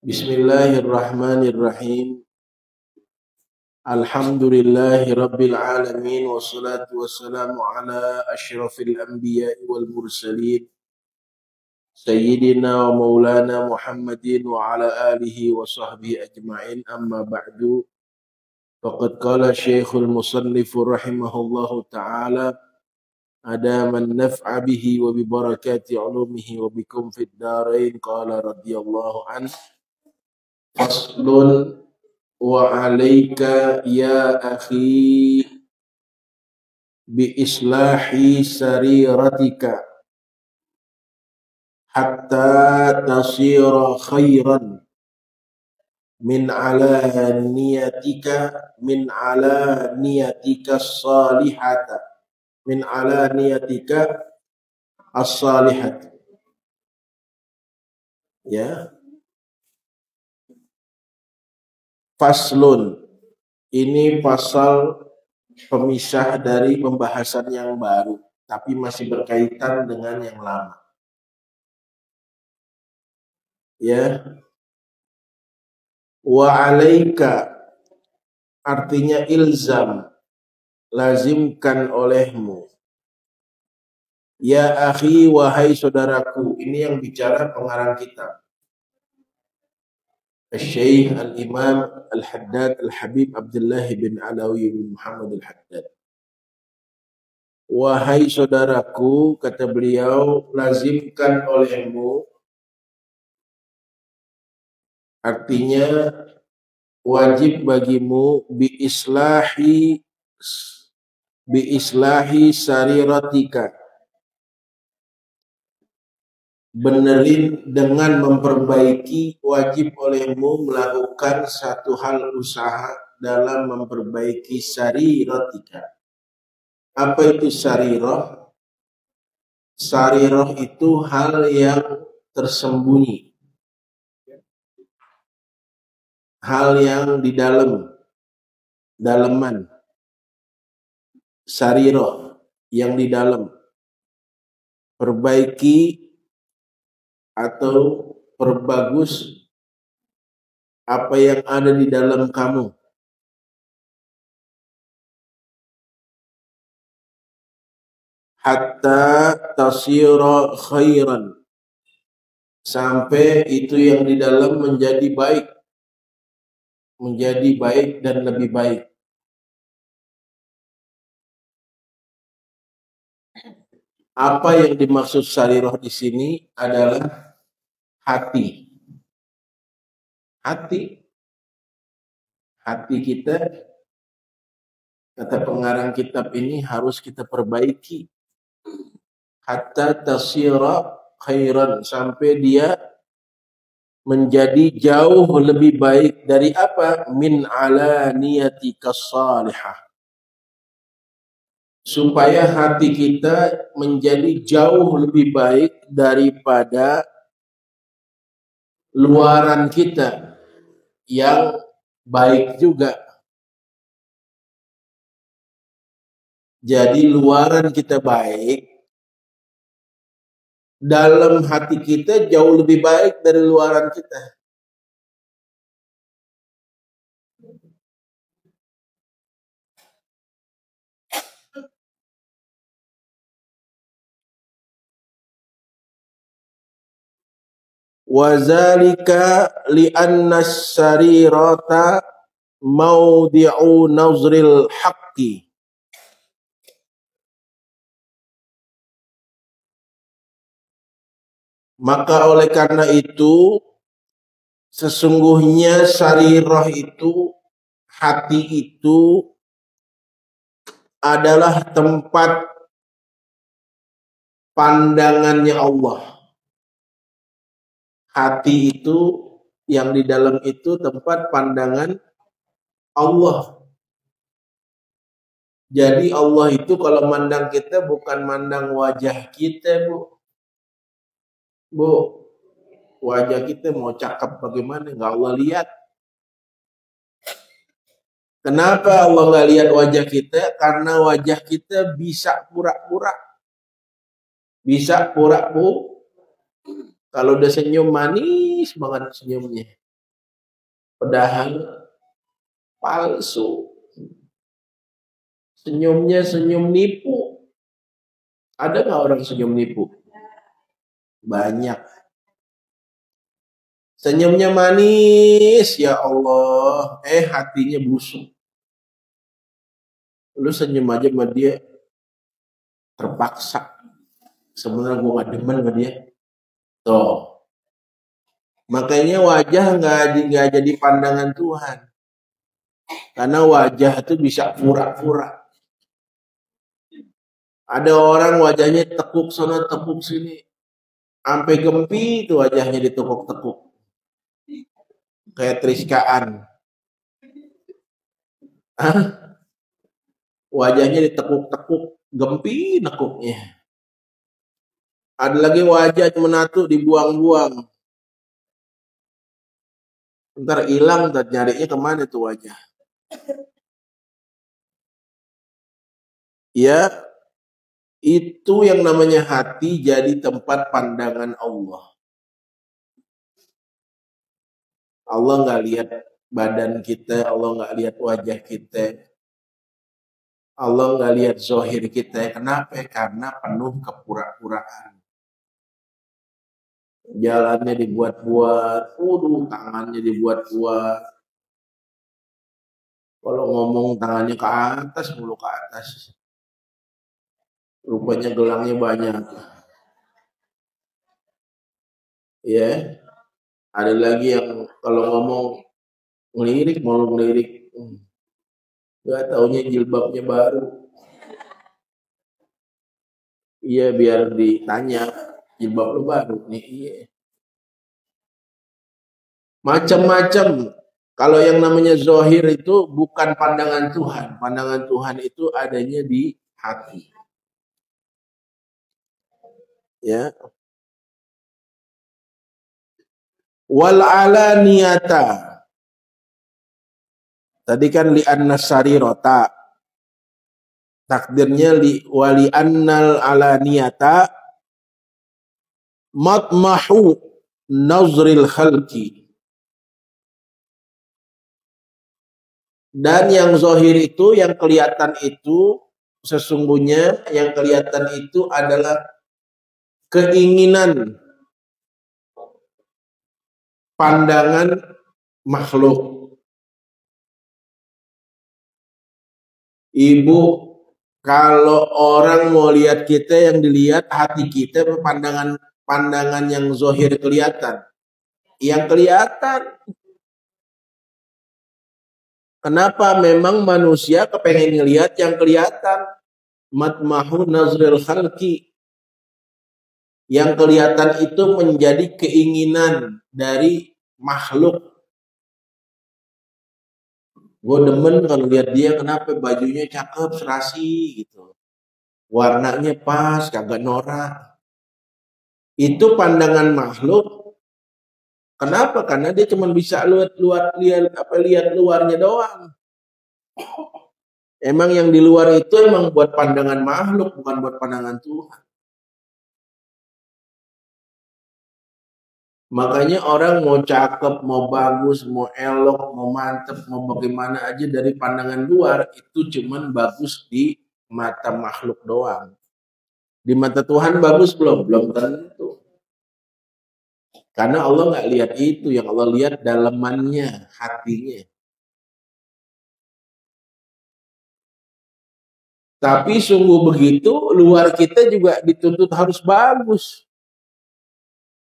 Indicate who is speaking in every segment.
Speaker 1: Bismillahirrahmanirrahim. Alhamdulillahi rabbil alamin. Wassalatu wassalamu ala asyrafil anbiya'i wal mursalin Sayyidina wa maulana Muhammadin wa ala alihi wa sahbihi ajma'in. Amma ba'du. Faqad qala syekhul musannifu rahimahullahu ta'ala adaman naf'a bihi wa bi barakati ulumihi wa bikum fid darain. Qala radhiyallahu anhu. Faslun wa alaika ya akhi bi islahi sariratika hatta tasira khairan min ala niyatika salihata min ala niyatika as-salihat. Ya. Faslun, ini pasal pemisah dari pembahasan yang baru, tapi masih berkaitan dengan yang lama. Ya, wa alaika artinya ilzam, lazimkan olehmu. Ya akhi, wahai saudaraku, ini yang bicara pengarang kitab. Syekh Al-Imam Al-Haddad Al-Habib Abdullah bin Alawi bin Muhammad Al-Haddad. Wahai saudaraku, kata beliau, lazimkan olehmu, artinya wajib bagimu bi islahi sariratika, benerin dengan memperbaiki, wajib olehmu melakukan satu hal usaha dalam memperbaiki sariratika. Apa itu sarirah? Sarirah itu hal yang tersembunyi, hal yang di dalaman. Sarirah yang di dalam. Perbaiki atau perbagus apa yang ada di dalam kamu. Hatta tasira khairan, sampai itu yang di dalam menjadi baik dan lebih baik. Apa yang dimaksud sarirah di sini adalah hati kita, kata pengarang kitab ini, harus kita perbaiki. Hatta tasira khairan, sampai dia menjadi jauh lebih baik dari apa? Min ala niyatika salihah. Supaya hati kita menjadi jauh lebih baik daripada luaran kita yang baik juga. Jadi luaran kita baik, dalam hati kita jauh lebih baik dari luaran kita. Wazalika li'anna sarirata mawdi'u nazril haqqi. Maka oleh karena itu, sesungguhnya sarirah itu, hati itu adalah tempat pandangannya Allah. Hati itu, yang di dalam itu tempat pandangan Allah. Jadi Allah itu kalau mandang kita bukan mandang wajah kita, Bu. Wajah kita mau cakep bagaimana, nggak Allah lihat. Kenapa Allah nggak lihat wajah kita? Karena wajah kita bisa pura-pura. Bisa pura-pura. Kalau udah senyum manis banget senyumnya. Padahal palsu. Senyumnya senyum nipu. Ada nggak orang senyum nipu? Banyak. Senyumnya manis, ya Allah. Hatinya busuk. Lu senyum aja sama dia terpaksa. Sebenarnya gue gak demen sama dia. Tuh. Makanya wajah nggak jadi pandangan Tuhan. Karena wajah itu bisa pura-pura. Ada orang wajahnya tekuk sana tekuk sini. Sampai gempi itu wajahnya ditekuk-tekuk. Kayak Triskaan. Wajahnya ditekuk-tekuk, gempi nekuknya. Ada lagi wajah menatu dibuang-buang. Ntar hilang, ntar nyarinya kemana tuh wajah. Ya, itu yang namanya hati jadi tempat pandangan Allah. Allah nggak lihat badan kita, Allah nggak lihat wajah kita. Allah nggak lihat zahir kita. Kenapa? Karena penuh kepura-puraan. Jalannya dibuat-buat, tangannya dibuat-buat. Kalau ngomong tangannya ke atas, mulu ke atas. Rupanya gelangnya banyak. Ya, ada lagi yang kalau ngomong ngelirik, mau ngelirik. Gak taunya jilbabnya baru. Iya, biar ditanya, jilbab lu baru nih. Iya. Macam-macam. Kalau yang namanya zahir itu bukan pandangan Tuhan. Pandangan Tuhan itu adanya di hati. Ya. Wal alaniyata. Tadi kan li annasari rota. Takdirnya li wali annal alaniyata matmahu nazril khalqi. Dan yang zahir itu, yang kelihatan itu, sesungguhnya yang kelihatan itu adalah keinginan pandangan makhluk. Ibu, kalau orang mau lihat kita, yang dilihat hati kita, pandangan yang zahir kelihatan. Yang kelihatan. Kenapa? Memang manusia kepengen ngelihat yang kelihatan. Matmahu nazril khalqi. Yang kelihatan itu menjadi keinginan dari makhluk. Gue demen kalau lihat dia, kenapa bajunya cakep, serasi gitu. Warnanya pas, kagak norak. Itu pandangan makhluk. Kenapa? Karena dia cuma bisa lihat luarnya doang. Emang yang di luar itu emang buat pandangan makhluk, bukan buat pandangan Tuhan. Makanya orang mau cakep, mau bagus, mau elok, mau mantep, mau bagaimana aja dari pandangan luar, itu cuman bagus di mata makhluk doang. Di mata Tuhan bagus belum? Belum tentu. Karena Allah nggak lihat itu, yang Allah lihat dalamannya, hatinya. Tapi sungguh begitu, luar kita juga dituntut harus bagus.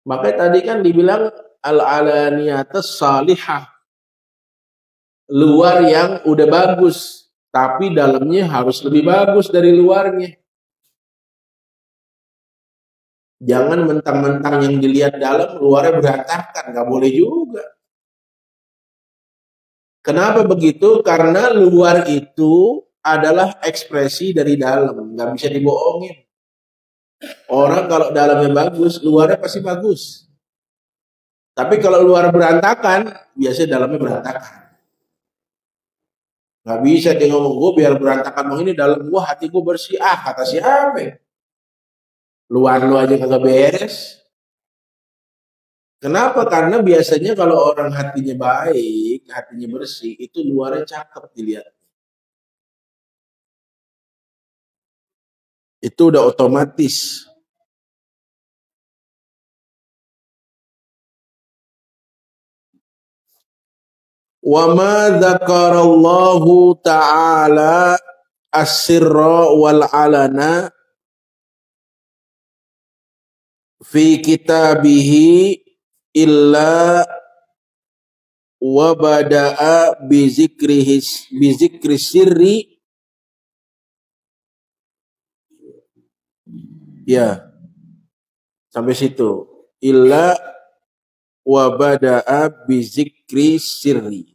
Speaker 1: Makanya tadi kan dibilang al-alaniyatus salihah. Luar yang udah bagus, tapi dalamnya harus lebih bagus dari luarnya. Jangan mentang-mentang yang dilihat dalam, luarnya berantakan, nggak boleh juga. Kenapa begitu? Karena luar itu adalah ekspresi dari dalam, nggak bisa dibohongin. Orang kalau dalamnya bagus, luarnya pasti bagus. Tapi kalau luar berantakan, biasanya dalamnya berantakan. Gak bisa dia ngomong, gue biar berantakan begini, dalam gue hati gue bersih. Kata siapa? Luar lu aja kagak beres. Kenapa? Karena biasanya kalau orang hatinya baik, hatinya bersih, itu luarnya cakep dilihat. Itu udah otomatis. Wa ma dzakarallahu ta'ala as-sirra wal alana fi kitabihi illa wa bada'a bi zikri sirri, ya sampai situ, illa wa bada'a bi zikri sirri.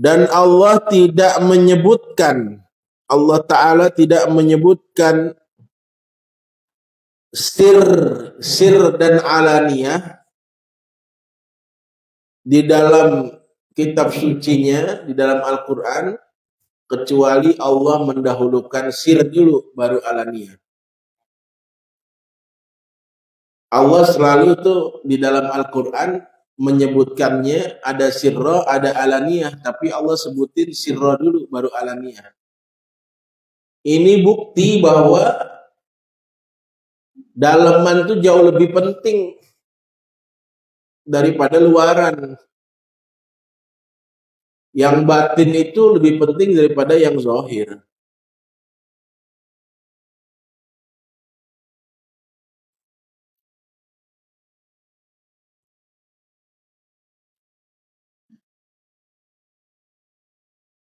Speaker 1: Dan Allah tidak menyebutkan, Allah Ta'ala tidak menyebutkan sir dan alaniyah di dalam kitab sucinya, di dalam Al-Quran, kecuali Allah mendahulukan sir dulu baru alaniyah. Allah selalu tuh di dalam Al-Quran menyebutkannya ada sirra, ada alaniyah, tapi Allah sebutin sirra dulu baru alaniyah. Ini bukti bahwa dalaman itu jauh lebih penting daripada luaran. Yang batin itu lebih penting daripada yang zahir.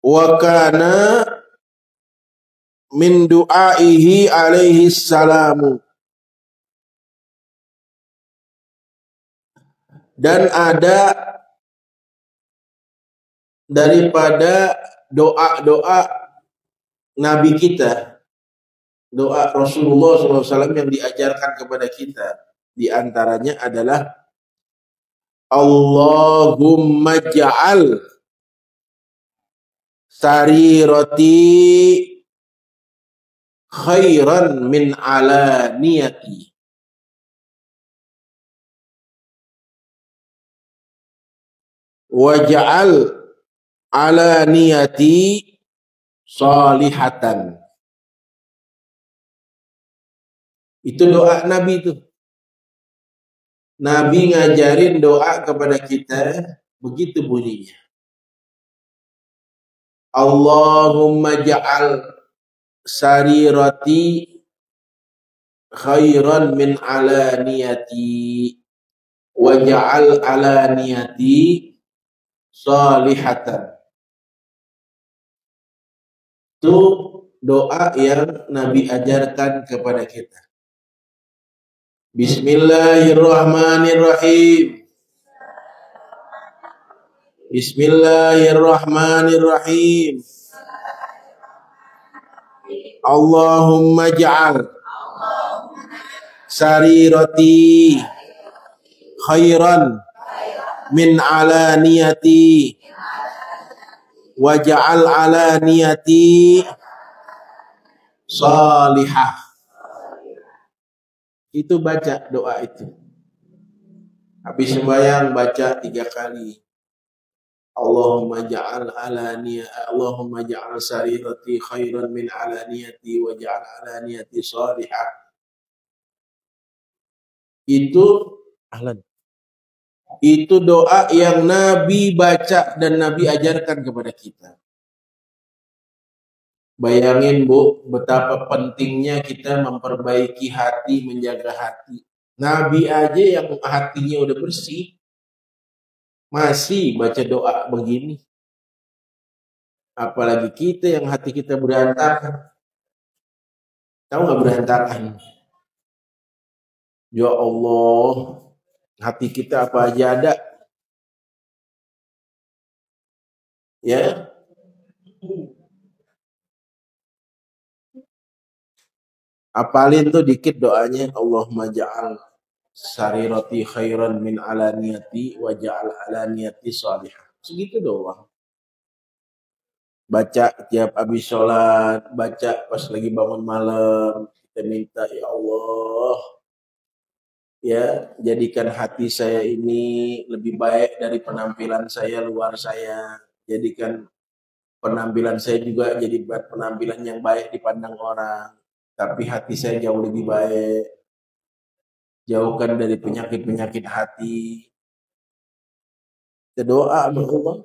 Speaker 1: Wa kana min du'aihi alaihi salamu, dan ada daripada doa-doa Nabi kita, doa Rasulullah SAW yang diajarkan kepada kita, di antaranya adalah Allahumma ja'al sarirati khairan min alaniyati waj'al alaniyati salihatan. Itu doa Nabi itu. Nabi ngajarin doa kepada kita, begitu bunyinya. Allahumma ja'al sarirati khairan min alaniyati waj'al alaniyati salihatan. Itu doa yang Nabi ajarkan kepada kita. Bismillahirrahmanirrahim. Bismillahirrahmanirrahim. Allahumma ja'al sarirati khairan min alaniyati waj'al alaniyati salihah. Itu baca doa itu. Habis sembahyang baca 3 kali. Allahumma ja'al sarirati khairan min alaniyati waj'al alaniyati salihah. Itu doa yang Nabi baca dan Nabi ajarkan kepada kita. Bayangin Bu, betapa pentingnya kita memperbaiki hati, menjaga hati. Nabi aja yang hatinya udah bersih, masih baca doa begini. Apalagi kita yang hati kita berantakan. Tahu nggak berantakan? Ya Allah, hati kita apa aja ada. Ya. Apalin tuh dikit doanya, Allahumma ja'al sarirati khairan min alaniyati wa ja'al alaniyati salihah. Segitu doang. Baca tiap habis sholat, baca pas lagi bangun malam, kita minta ya Allah, Ya, jadikan hati saya ini lebih baik dari penampilan saya luar saya. Jadikan penampilan saya juga jadi penampilan yang baik dipandang orang. Tapi hati saya jauh lebih baik. Jauhkan dari penyakit-penyakit hati. Kita doa sama Allah.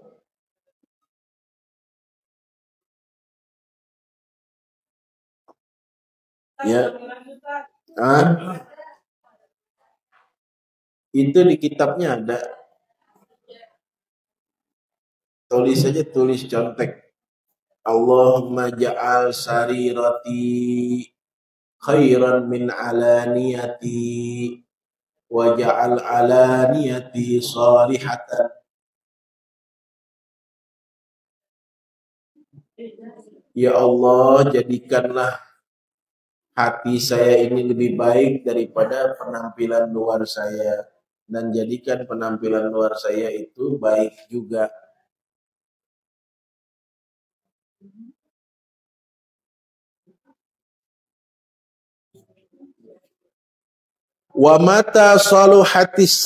Speaker 1: Ya. Itu di kitabnya ada. Tulis saja, tulis contek. Allahumma ja'al sarirati khairan min alaniyati wa ja'al alaniyati salihatan. Ya Allah, jadikanlah hati saya ini lebih baik daripada penampilan luar saya, dan jadikan penampilan luar saya itu baik juga. Wa mata saluhatis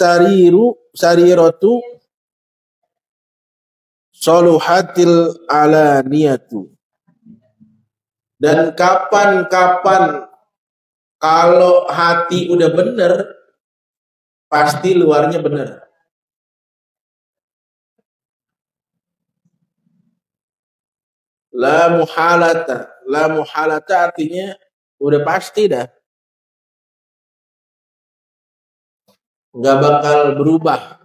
Speaker 1: sariratu saluhatil alaniyatu. Dan kapan-kapan kalau hati udah benar, pasti luarnya benar. La muhalata. La muhalata artinya udah pasti dah. Nggak bakal berubah.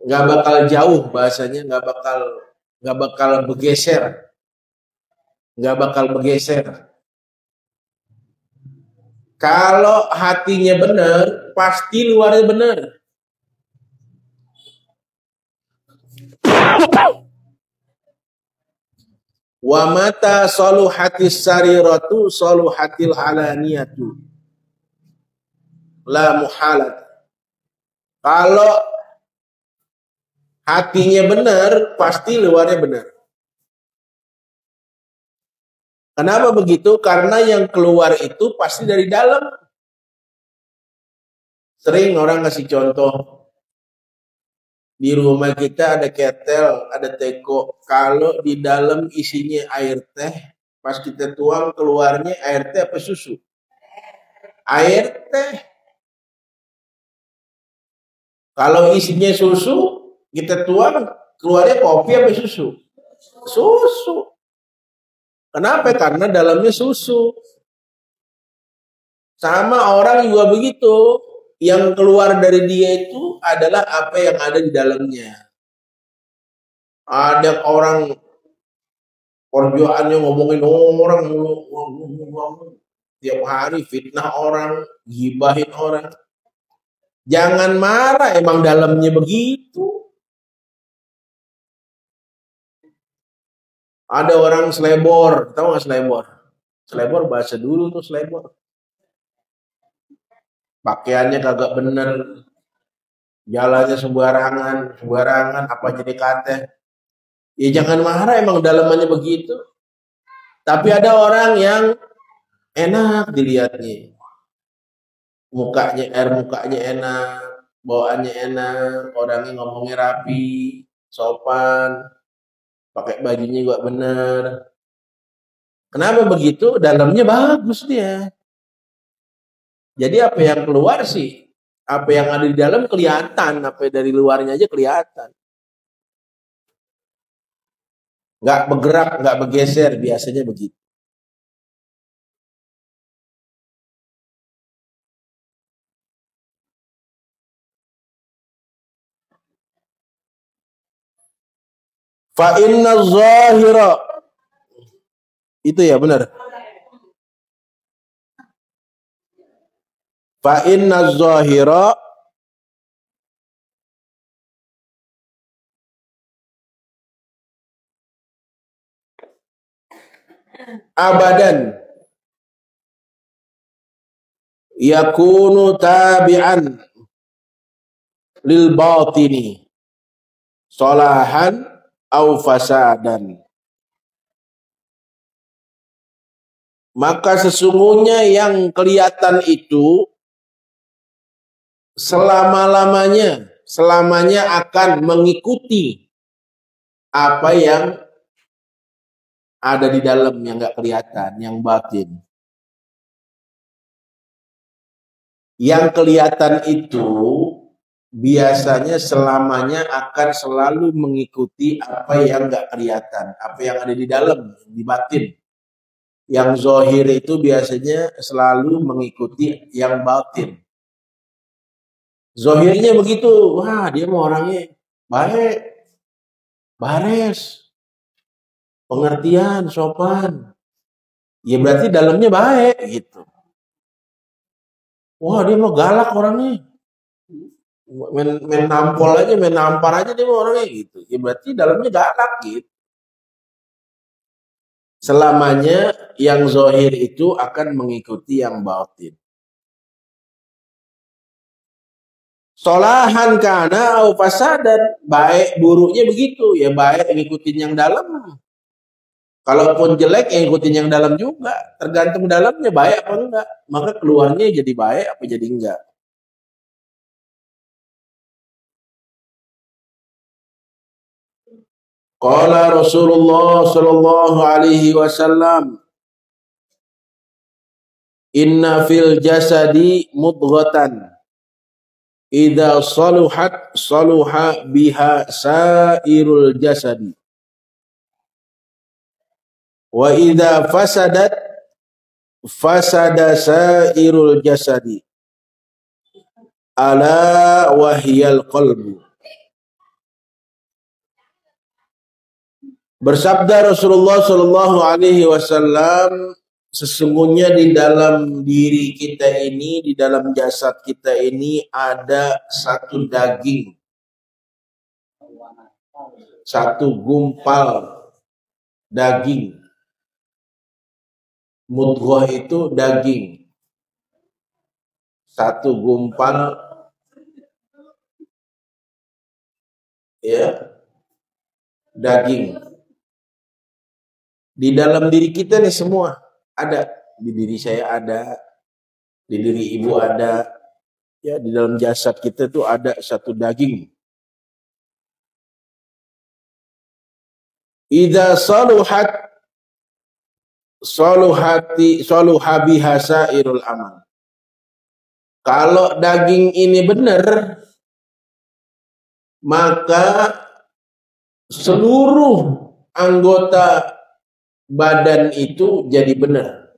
Speaker 1: Nggak bakal jauh bahasanya, nggak bakal bergeser. Nggak bakal bergeser. Kalau hatinya benar, pasti luarnya benar. Wa mata saluhatis sariratu saluhatil alaniyatu. La muhalat. Kalau hatinya benar, pasti luarnya benar. Kenapa begitu? Karena yang keluar itu pasti dari dalam. Sering orang kasih contoh. Di rumah kita ada ketel, ada teko. Kalau di dalam isinya air teh, pas kita tuang keluarnya air teh apa susu? Air teh. Kalau isinya susu, kita tuang keluarnya kopi apa susu? Susu. Kenapa? Karena dalamnya susu. Sama orang juga begitu. Yang keluar dari dia itu adalah apa yang ada di dalamnya. Ada orang perjuangannya ngomongin orang tiap hari, fitnah orang, gibahin orang. Jangan marah, emang dalamnya begitu. Ada orang selebor, tahu nggak selebor? Selebor bahasa dulu tuh selebor. Pakaiannya kagak bener, jalannya sembarangan, apa jadi kata. Ya jangan marah, emang dalamannya begitu. Tapi ada orang yang enak dilihatnya. Mukanya enak, bawaannya enak, orangnya ngomongnya rapi, sopan, pakai bajunya juga bener. Kenapa begitu? Dalamnya bagus dia. Jadi apa yang keluar sih, apa yang ada di dalam kelihatan, apa dari luarnya aja kelihatan. Nggak bergerak, nggak bergeser, biasanya begitu. Fa inna zahira, itu ya benar. Fa inna zahira abadan yakunu tabi'an lil batini solahan au fasadan. Maka sesungguhnya yang kelihatan itu selamanya akan mengikuti apa yang ada di dalam yang nggak kelihatan, yang batin. Yang kelihatan itu biasanya selamanya akan selalu mengikuti apa yang nggak kelihatan, apa yang ada di dalam, di batin. Yang zahir itu biasanya selalu mengikuti yang batin. Zahirnya begitu, wah dia mau orangnya baik, bares, pengertian, sopan. Ya berarti dalamnya baik gitu. Wah dia mau galak orangnya. Main nampol aja, main nampar aja dia mau orangnya gitu. Ya berarti dalamnya galak gitu. Selamanya yang zahir itu akan mengikuti yang batin. Solahan kana au fasadan, baik buruknya begitu, ya baik ngikutin yang dalam. Kalaupun jelek ngikutin yang dalam juga, tergantung dalamnya baik apa enggak. Maka keluarnya jadi baik apa jadi enggak. Qala Rasulullah sallallahu alaihi wasallam, inna fil jasadi mudghatan idza saluhat saluha biha sairul jasadi wa idza fasadat fasada sairul jasadi ala wahyal qalbu. Bersabda Rasulullah sallallahu alaihi wasallam, sesungguhnya di dalam diri kita ini, di dalam jasad kita ini ada satu daging, satu gumpal daging. Mudghah itu daging, satu gumpal, ya, daging. Di dalam diri kita nih semua ada, di diri saya ada, di diri ibu ada, ya di dalam jasad kita tuh ada satu daging. Idza saluhat saluha biha sairul amal. Kalau daging ini benar, maka seluruh anggota badan itu jadi benar.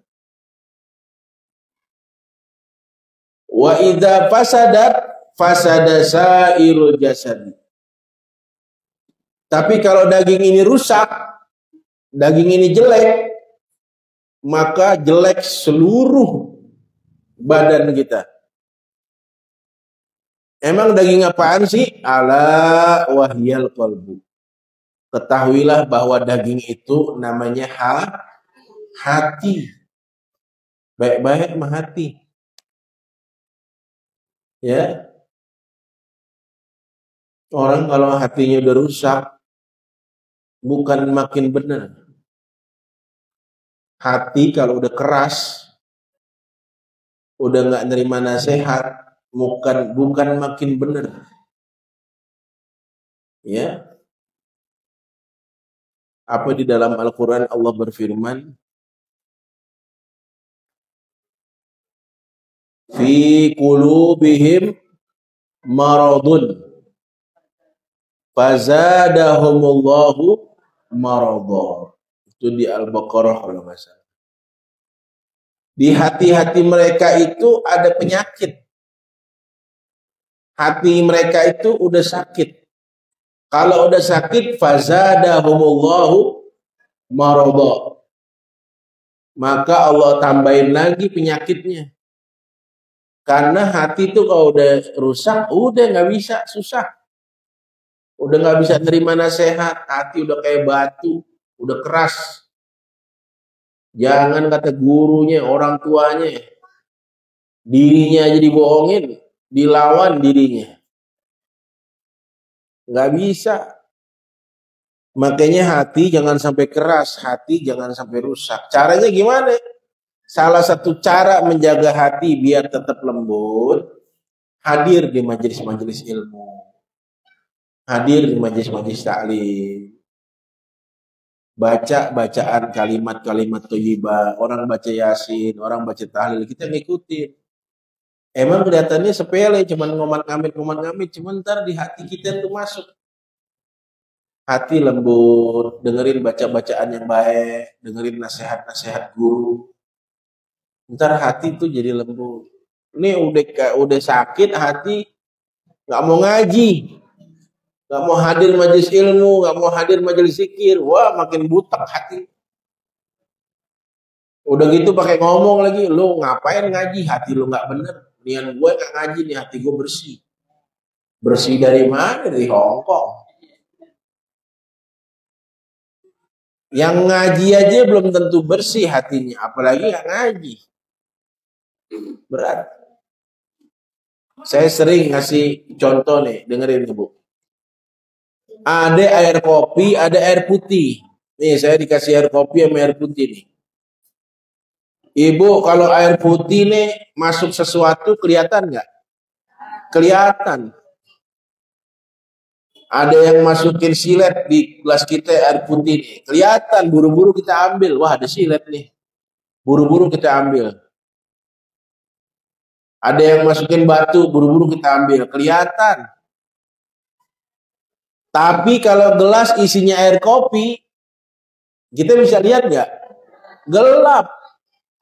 Speaker 1: Wa idza fasadat fasada sairul jasad. Tapi kalau daging ini rusak, daging ini jelek, maka jelek seluruh badan kita. Emang daging apaan sih? Ala wahyal qalbu. Ketahuilah bahwa daging itu namanya hati. Baik-baik mah hati. Ya. Orang kalau hatinya udah rusak, bukan makin benar. Hati kalau udah keras, udah nggak nerima nasihat, bukan makin benar. Ya. Apa di dalam Al-Quran Allah berfirman, fi qulubihim maradun fazadahumullahu maradha. Itu di Al-Baqarah kalau nggak salah. Di hati-hati mereka itu ada penyakit. Hati mereka itu udah sakit. Kalau udah sakit, fazadahumullahu maradha. Maka Allah tambahin lagi penyakitnya. Karena hati itu kalau udah rusak, udah nggak bisa, susah. Udah nggak bisa terima nasihat, hati udah kayak batu, udah keras. Jangan kata gurunya, orang tuanya, dirinya aja dibohongin, dilawan dirinya. Nggak bisa. Makanya hati jangan sampai keras, hati jangan sampai rusak. Caranya gimana? salah satu cara menjaga hati biar tetap lembut, hadir di majelis-majelis ilmu, hadir di majelis-majelis taklim, baca bacaan kalimat-kalimat thayyibah, orang baca yasin, orang baca tahlil, kita ngikutin. Emang kelihatannya sepele, cuman ngomat-ngamit, cuman ntar di hati kita tuh masuk. Hati lembut, dengerin baca-bacaan yang baik, dengerin nasihat-nasihat guru. Ntar hati tuh jadi lembut. Ini udah sakit hati, nggak mau ngaji, nggak mau hadir majelis ilmu, nggak mau hadir majelis zikir, wah makin butak hati. Udah gitu pakai ngomong lagi, lu ngapain ngaji, hati lu nggak bener. Nian gue nggak ngaji nih, hati gue bersih. Bersih dari mana? Dari Hongkong. Yang ngaji aja belum tentu bersih hatinya, apalagi nggak ngaji. Berat. Saya sering ngasih contoh nih, dengerin Bu. Ada air kopi, ada air putih. Nih saya dikasih air kopi sama air putih nih. Ibu, kalau air putih nih masuk sesuatu kelihatan nggak? Kelihatan. Ada yang masukin silet di gelas kita air putih nih. Kelihatan, buru-buru kita ambil. Wah, ada silet nih. Buru-buru kita ambil. Ada yang masukin batu, buru-buru kita ambil. Kelihatan. Tapi kalau gelas isinya air kopi, kita bisa lihat nggak? Gelap.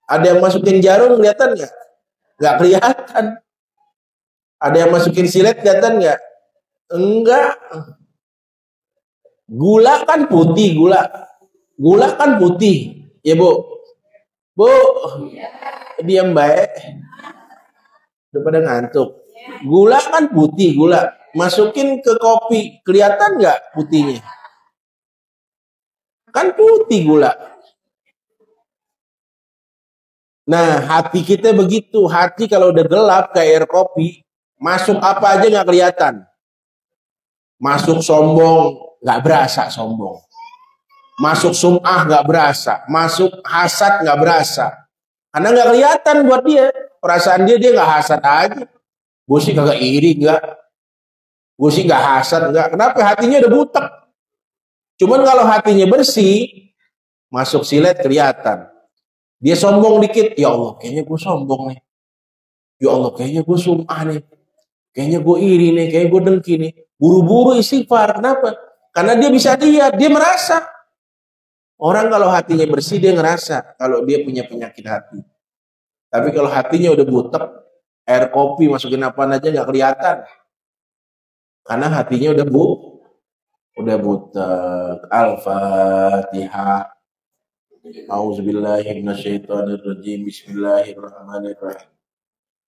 Speaker 1: Ada yang masukin jarum, kelihatan nggak? Nggak kelihatan. Ada yang masukin silet, kelihatan nggak? Enggak. Gula kan putih, gula. Gula kan putih. Ya Bu. Bu, diam baik. Udah pada ngantuk. Gula kan putih, gula. Masukin ke kopi, kelihatan nggak putihnya? Kan putih gula. Nah, hati kita begitu. Hati kalau udah gelap kayak air kopi, masuk apa aja nggak kelihatan. Masuk sombong, nggak berasa sombong. Masuk sum'ah nggak berasa. Masuk hasad nggak berasa. Karena nggak kelihatan buat dia. Perasaan dia nggak hasad aja. Gue sih kagak iri, nggak. Gue sih nggak hasad, nggak. Kenapa? Hatinya udah butek. Cuman kalau hatinya bersih, masuk silet kelihatan. Dia sombong dikit, ya Allah kayaknya gue sombong nih. Ya Allah kayaknya gue sum'ah nih. Kayaknya gue iri nih, kayaknya gue dengki nih. Buru-buru istighfar, kenapa? Karena dia bisa lihat, dia merasa. Orang kalau hatinya bersih, dia ngerasa kalau dia punya penyakit hati. Tapi kalau hatinya udah butek, air kopi masukin apaan aja nggak kelihatan. Karena hatinya udah butek. Al-Fatihah. A'udzubillahi minasyaitonirrajim. Bismillahirrahmanirrahim.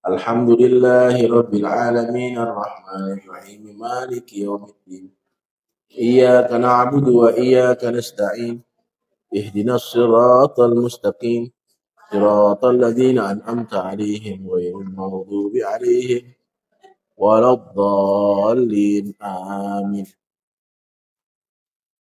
Speaker 1: Alhamdulillahi rabbil alamin arrahmanirrahim maliki yaumiddin. Iyyaka na'budu wa iyyaka nasta'in. Ihdinas siratal mustaqim. Siratal ladzina an'amta 'alaihim ghairil maghdubi 'alaihim waladdallin. Amin.